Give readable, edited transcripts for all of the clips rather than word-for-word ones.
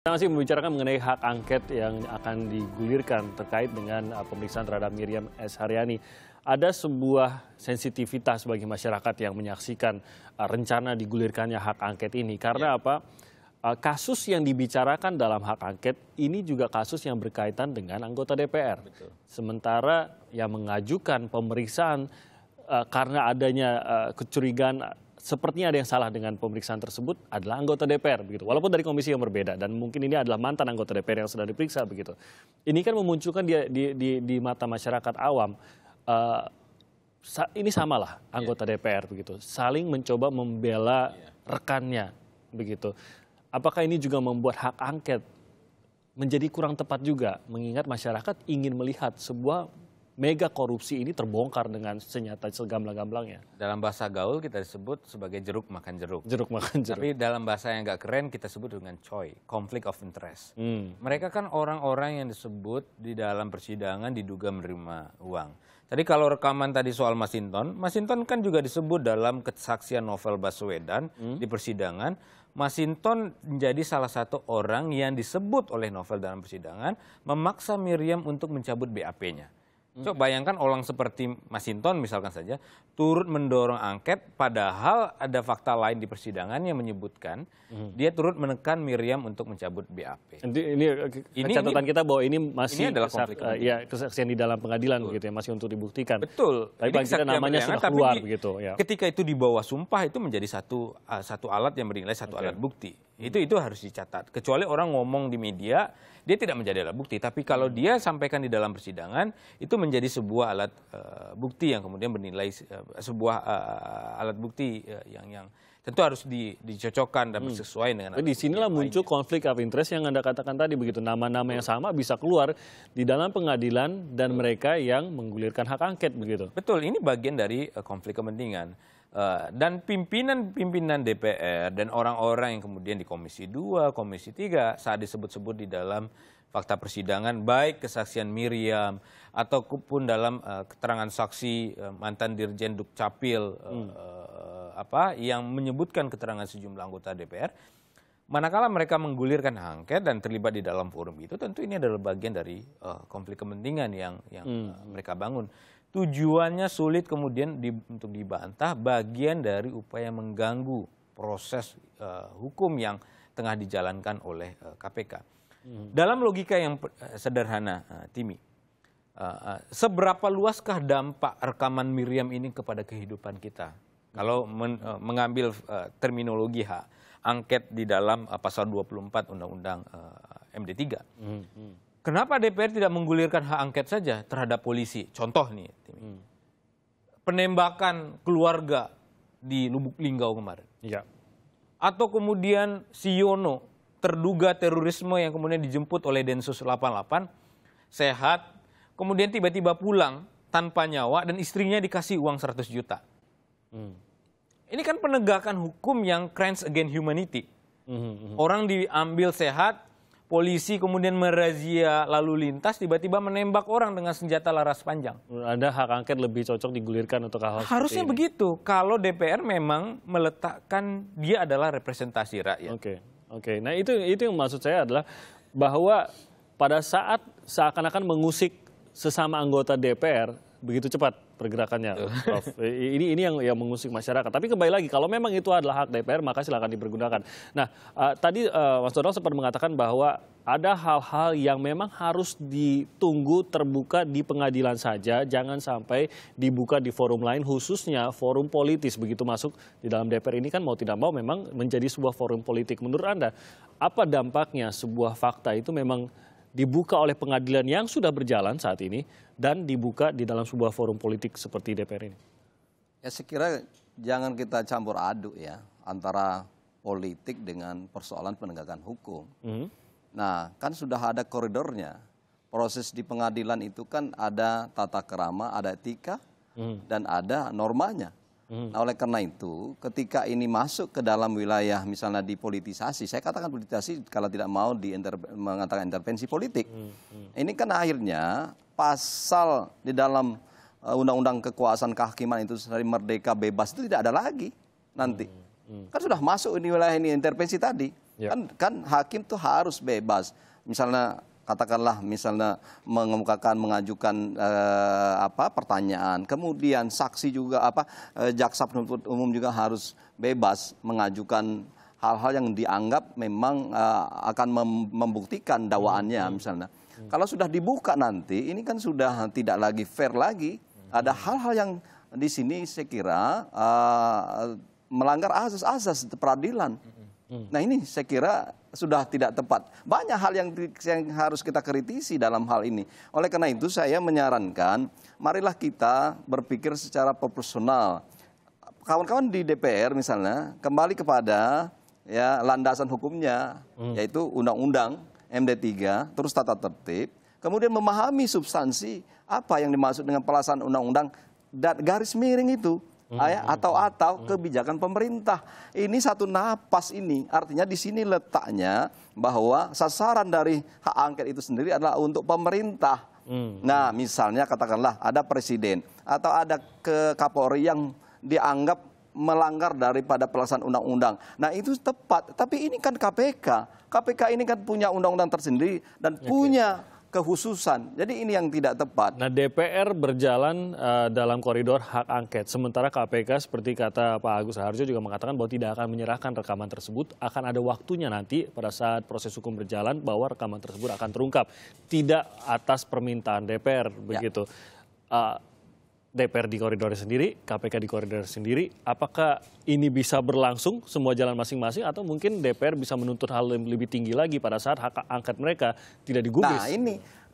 Kita masih membicarakan mengenai hak angket yang akan digulirkan terkait dengan pemeriksaan terhadap Miriam S. Haryani. Ada sebuah sensitivitas bagi masyarakat yang menyaksikan rencana digulirkannya hak angket ini. Karena apa? Kasus yang dibicarakan dalam hak angket ini juga kasus yang berkaitan dengan anggota DPR. Betul. Sementara yang mengajukan pemeriksaan karena adanya kecurigaan sepertinya ada yang salah dengan pemeriksaan tersebut adalah anggota DPR begitu. Walaupun dari komisi yang berbeda dan mungkin ini adalah mantan anggota DPR yang sedang diperiksa begitu. Ini kan memunculkan di mata masyarakat awam ini samalah anggota DPR begitu, saling mencoba membela rekannya begitu. Apakah ini juga membuat hak angket menjadi kurang tepat juga mengingat masyarakat ingin melihat sebuah mega korupsi ini terbongkar dengan senyata segamblang-gamblangnya. Dalam bahasa gaul kita disebut sebagai jeruk makan jeruk. Jeruk makan jeruk. Tapi dalam bahasa yang agak keren kita sebut dengan COI, conflict of interest. Mereka kan orang-orang yang disebut di dalam persidangan diduga menerima uang. Tadi kalau rekaman tadi soal Masinton kan juga disebut dalam kesaksian Novel Baswedan di persidangan. Masinton menjadi salah satu orang yang disebut oleh Novel dalam persidangan memaksa Miriam untuk mencabut BAP-nya. Coba bayangkan orang seperti Masinton misalkan saja turut mendorong angket padahal ada fakta lain di persidangan yang menyebutkan dia turut menekan Miriam untuk mencabut BAP. Ini catatan kita bahwa ini masih ini adalah kesaksian di dalam pengadilan begitu ya, masih untuk dibuktikan. Betul. Tapi paling tidak namanya sudah keluar begitu ya. Ketika itu di bawah sumpah itu menjadi satu alat yang bernilai satu alat bukti. Itu harus dicatat. Kecuali orang ngomong di media dia tidak menjadi alat bukti, tapi kalau dia sampaikan di dalam persidangan itu menjadi sebuah alat bukti yang kemudian bernilai sebuah alat bukti yang tentu harus dicocokkan dan sesuai dengan. Di sinilah muncul konflik of interest yang Anda katakan tadi begitu. Nama-nama yang sama bisa keluar di dalam pengadilan dan mereka yang menggulirkan hak angket begitu. Betul, ini bagian dari konflik kepentingan. Dan pimpinan DPR dan orang-orang yang kemudian di Komisi 2, Komisi 3 saat disebut-sebut di dalam fakta persidangan baik kesaksian Miriam ataupun dalam keterangan saksi mantan Dirjen Dukcapil yang menyebutkan keterangan sejumlah anggota DPR, manakala mereka menggulirkan angket dan terlibat di dalam forum itu, tentu ini adalah bagian dari konflik kepentingan yang mereka bangun. Tujuannya sulit kemudian untuk dibantah, bagian dari upaya mengganggu proses hukum yang tengah dijalankan oleh KPK. Dalam logika yang sederhana, Timi, seberapa luaskah dampak rekaman Miriam ini kepada kehidupan kita? Kalau mengambil terminologi hak angket di dalam pasal 24 Undang-Undang MD3. Kenapa DPR tidak menggulirkan hak angket saja terhadap polisi? Contoh nih, penembakan keluarga di Lubuk Linggau kemarin. Ya. Atau kemudian si Yono, terduga terorisme yang kemudian dijemput oleh Densus 88, sehat, kemudian tiba-tiba pulang tanpa nyawa dan istrinya dikasih uang 100 juta. Ini kan penegakan hukum yang crimes against humanity. Orang diambil sehat, polisi kemudian merazia lalu lintas, tiba-tiba menembak orang dengan senjata laras panjang. Ada hak angket lebih cocok digulirkan untuk hal-hal harusnya seperti begitu. Kalau DPR memang meletakkan dia adalah representasi rakyat. Oke. Nah itu yang maksud saya adalah bahwa pada saat seakan-akan mengusik sesama anggota DPR begitu cepat pergerakannya, Prof. Ini yang mengusik masyarakat. Tapi kembali lagi, kalau memang itu adalah hak DPR, maka silakan dipergunakan. Nah, tadi Mas Donald sempat mengatakan bahwa ada hal-hal yang memang harus ditunggu terbuka di pengadilan saja, jangan sampai dibuka di forum lain, khususnya forum politis. Begitu masuk di dalam DPR ini kan mau tidak mau memang menjadi sebuah forum politik. Menurut Anda, apa dampaknya sebuah fakta itu memang dibuka oleh pengadilan yang sudah berjalan saat ini dan dibuka di dalam sebuah forum politik seperti DPR ini? Ya saya kira jangan kita campur aduk ya antara politik dengan persoalan penegakan hukum. Nah kan sudah ada koridornya. Proses di pengadilan itu kan ada tata krama, ada etika dan ada normanya. Nah oleh karena itu ketika ini masuk ke dalam wilayah misalnya dipolitisasi, saya katakan politisasi kalau tidak mau mengatakan intervensi politik. Ini kan akhirnya pasal di dalam undang-undang kekuasaan kehakiman itu dari merdeka bebas itu tidak ada lagi nanti. Kan sudah masuk ini wilayah ini intervensi tadi. Ya. Kan hakim tuh harus bebas. Misalnya katakanlah mengemukakan mengajukan pertanyaan, kemudian saksi juga jaksa penuntut umum juga harus bebas mengajukan hal-hal yang dianggap memang akan membuktikan dakwaannya misalnya. Kalau sudah dibuka nanti ini kan sudah tidak lagi fair lagi. Ada hal-hal yang di sini saya kira melanggar asas-asas peradilan. Nah ini saya kira sudah tidak tepat. Banyak hal yang harus kita kritisi dalam hal ini. Oleh karena itu saya menyarankan, marilah kita berpikir secara proporsional. Kawan-kawan di DPR misalnya kembali kepada landasan hukumnya, yaitu Undang-Undang MD3, terus tata tertib, kemudian memahami substansi apa yang dimaksud dengan pelaksanaan undang-undang dan garis miring itu. Atau kebijakan pemerintah. Ini satu napas ini, artinya di sini letaknya bahwa sasaran dari hak angket itu sendiri adalah untuk pemerintah. Nah misalnya katakanlah ada presiden atau ada Kapolri yang dianggap melanggar daripada pelaksanaan undang-undang. Nah itu tepat, tapi ini kan KPK. KPK ini kan punya undang-undang tersendiri dan punya kehususan. Jadi ini yang tidak tepat. Nah DPR berjalan dalam koridor hak angket. Sementara KPK seperti kata Pak Agus Raharjo juga mengatakan bahwa tidak akan menyerahkan rekaman tersebut. Akan ada waktunya nanti pada saat proses hukum berjalan bahwa rekaman tersebut akan terungkap. Tidak atas permintaan DPR begitu. DPR di koridor sendiri, KPK di koridor sendiri. Apakah ini bisa berlangsung semua jalan masing-masing atau mungkin DPR bisa menuntut hal yang lebih tinggi lagi pada saat hak angket mereka tidak digubris? Nah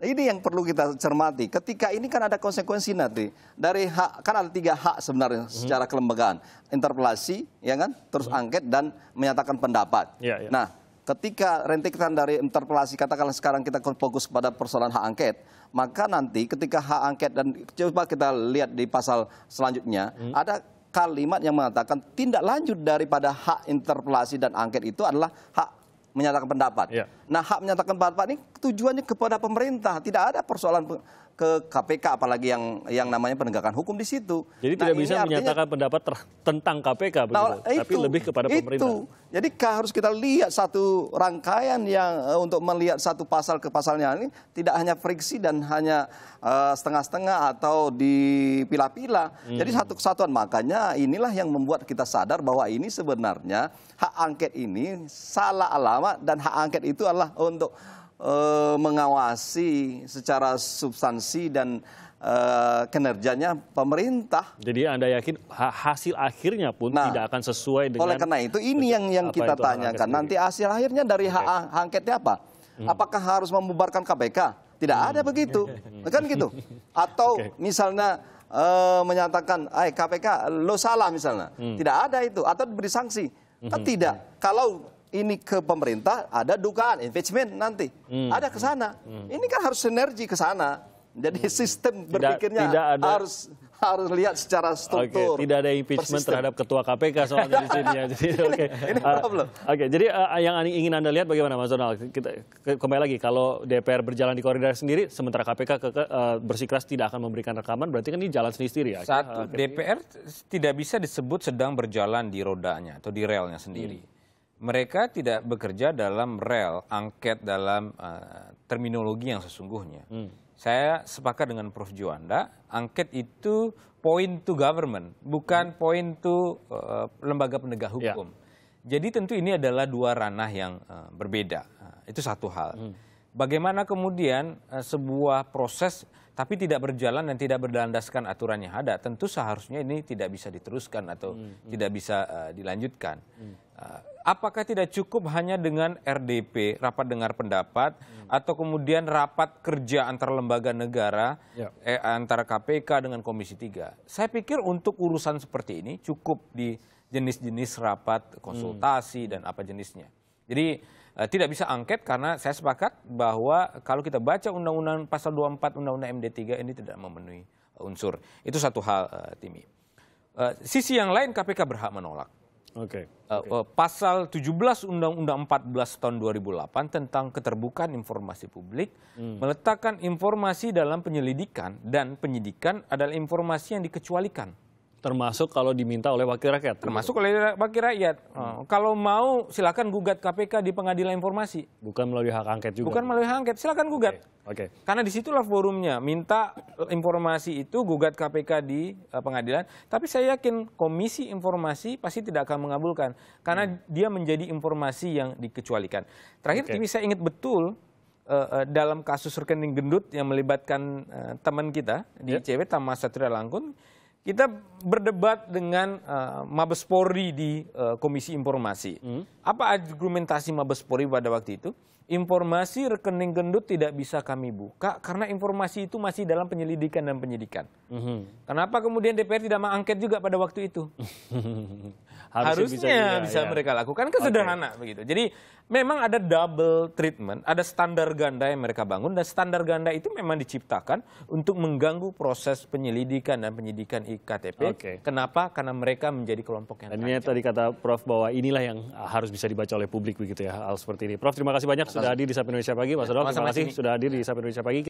ini yang perlu kita cermati. Ketika ini kan ada konsekuensi nanti dari hak, kan ada 3 hak sebenarnya secara kelembagaan, interpelasi, ya kan, terus angket dan menyatakan pendapat. Nah ketika rentetan dari interpelasi, katakanlah sekarang kita fokus pada persoalan hak angket, maka nanti ketika hak angket dan coba kita lihat di pasal selanjutnya, ada kalimat yang mengatakan tindak lanjut daripada hak interpelasi dan angket itu adalah hak menyatakan pendapat. Nah hak menyatakan pendapat ini tujuannya kepada pemerintah, tidak ada persoalan ke KPK apalagi yang namanya penegakan hukum di situ. Jadi tidak bisa menyatakan pendapat tentang KPK begitu, tapi lebih kepada pemerintah. Jadi harus kita lihat satu rangkaian yang untuk melihat satu pasal ke pasalnya ini tidak hanya friksi dan hanya setengah-setengah atau dipilah-pilah. Jadi satu kesatuan. Makanya inilah yang membuat kita sadar bahwa ini sebenarnya hak angket ini salah alamat dan hak angket itu adalah untuk mengawasi secara substansi dan kinerjanya pemerintah. Jadi Anda yakin hasil akhirnya pun tidak akan sesuai dengan... Oleh karena itu ini yang kita tanyakan. Nanti hasil akhirnya dari hak angketnya apa? Apakah harus membubarkan KPK? Tidak ada begitu. Kan gitu. Atau misalnya menyatakan KPK lo salah misalnya. Tidak ada itu. Atau diberi sanksi. Kan tidak. Kalau ini ke pemerintah, ada dugaan impeachment nanti. Ada ke sana. Ini kan harus sinergi ke sana. Jadi sistem berpikirnya harus lihat secara struktur. Tidak ada impeachment terhadap ketua KPK soalnya di sini ya. Jadi, ini problem. Jadi yang ingin Anda lihat bagaimana Mas Donald? Kita kembali lagi, kalau DPR berjalan di koridor sendiri, sementara KPK bersikeras tidak akan memberikan rekaman, berarti kan ini jalan sendiri ya. DPR tidak bisa disebut sedang berjalan di rodanya atau di relnya sendiri. Mereka tidak bekerja dalam rel angket dalam terminologi yang sesungguhnya. Saya sepakat dengan Prof. Juanda, angket itu point to government, bukan point to lembaga penegak hukum. Jadi tentu ini adalah 2 ranah yang berbeda. Itu satu hal. Bagaimana kemudian sebuah proses tapi tidak berjalan dan tidak berlandaskan aturan yang ada, tentu seharusnya ini tidak bisa diteruskan atau tidak bisa dilanjutkan. Apakah tidak cukup hanya dengan RDP, rapat dengar pendapat, atau kemudian rapat kerja antar lembaga negara, antara KPK dengan Komisi 3? Saya pikir untuk urusan seperti ini cukup di jenis-jenis rapat konsultasi dan apa jenisnya. Jadi tidak bisa angket karena saya sepakat bahwa kalau kita baca Undang-Undang Pasal 24 Undang-Undang MD3 ini tidak memenuhi unsur. Itu satu hal, Timi. Sisi yang lain KPK berhak menolak. Pasal 17 Undang-Undang 14 tahun 2008 tentang keterbukaan informasi publik meletakkan informasi dalam penyelidikan dan penyidikan adalah informasi yang dikecualikan. Termasuk kalau diminta oleh wakil rakyat. Termasuk oleh wakil rakyat. Kalau mau silakan gugat KPK di Pengadilan Informasi. Bukan melalui hak angket juga. Bukan melalui hak angket, silakan gugat. Oke. Karena disitulah forumnya, minta informasi itu gugat KPK di pengadilan. Tapi saya yakin Komisi Informasi pasti tidak akan mengabulkan karena dia menjadi informasi yang dikecualikan. Terakhir saya ingat betul dalam kasus rekening gendut yang melibatkan teman kita di ICW, Tama Satria Langkun. Kita berdebat dengan Mabes Polri di Komisi Informasi. Apa argumentasi Mabes Polri pada waktu itu? Informasi rekening gendut tidak bisa kami buka karena informasi itu masih dalam penyelidikan dan penyidikan. Kenapa kemudian DPR tidak mengangket juga pada waktu itu? Harusnya bisa mereka lakukan, kan sederhana begitu. Jadi memang ada double treatment, ada standar ganda yang mereka bangun, dan standar ganda itu memang diciptakan untuk mengganggu proses penyelidikan dan penyidikan IKTP. Kenapa? Karena mereka menjadi kelompok yang ini tadi kata Prof bahwa inilah yang harus bisa dibaca oleh publik begitu ya, hal seperti ini. Prof, terima kasih banyak sudah hadir di Sapa Indonesia Pagi. Mas Donald, terima kasih sudah hadir di Sapa Indonesia Pagi.